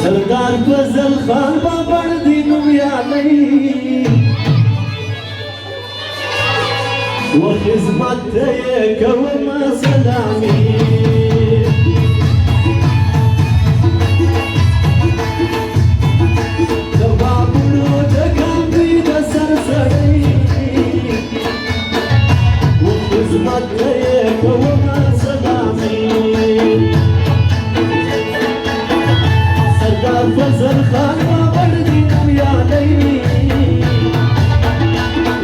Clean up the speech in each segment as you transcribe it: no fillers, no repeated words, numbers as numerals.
सरदार फजल खान बाबर दिन यादई وخدمت يكوم سلامي تبابلو دكام بيد سرسري وخدمت يكوم سلامي سردار فزل خان بابر دين ويالي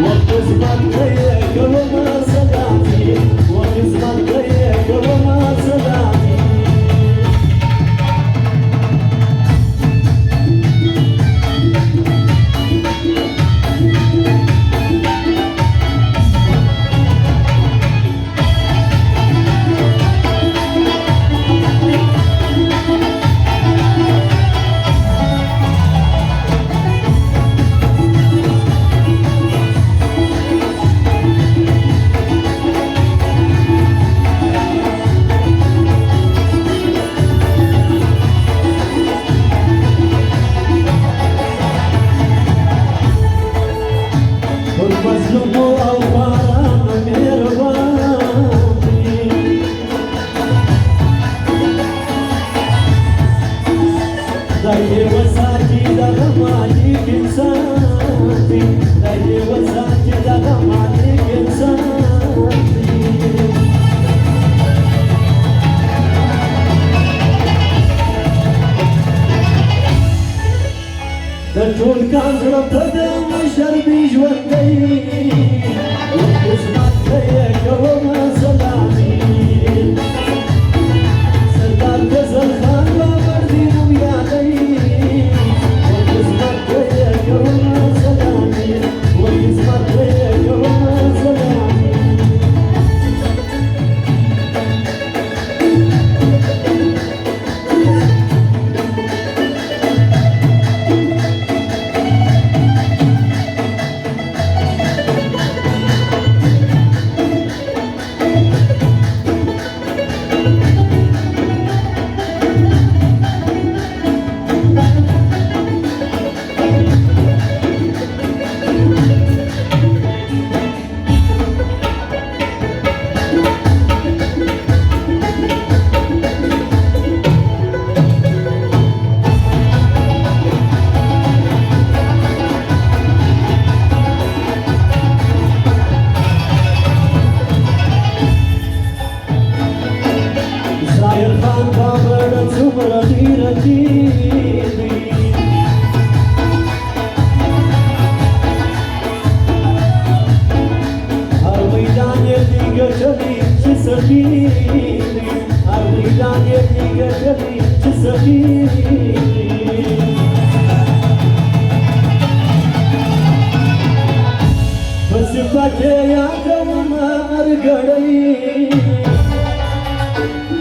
وخدمت يكوم سلامي وخدمت يكوم سلامي ټول کان زړه په د مشر دی ژوندی وخدمت ته یې کوم سلامي سردار فضل خان بابر دې نوم یادی وخدمت ته یې کوم سلامي وخدمت ته یې کوم سلامي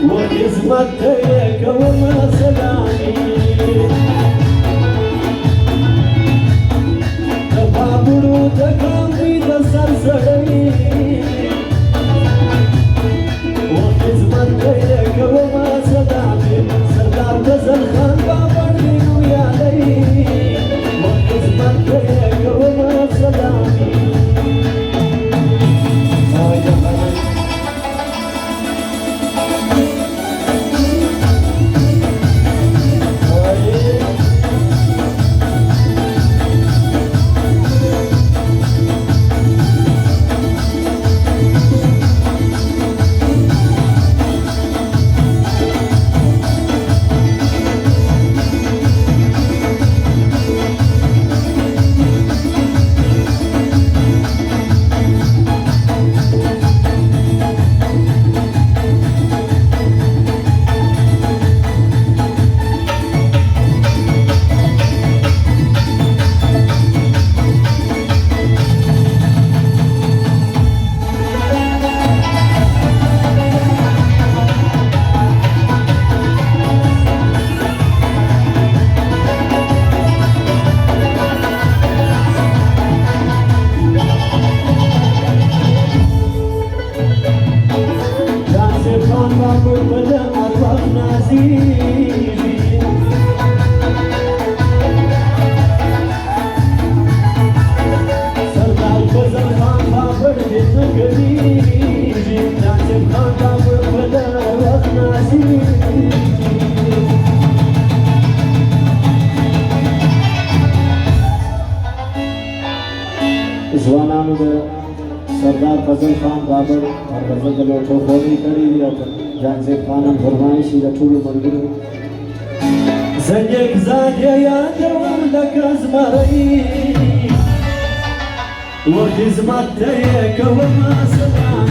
وخدمت ته کوم سلامي تبابلو دکام دی د سر سړی وخدمت ته کوم سلامي سردار فضل خان بابر دی نو یادی وخدمت ته کوم سلامي सरदार फजल खान बाबर और गजल गलोठो खोली करी जानसेब खानम फरमाइशी रठूल मलगुरु زنيك زادي يا دوم لك ازمري وخزمتك وما سمعني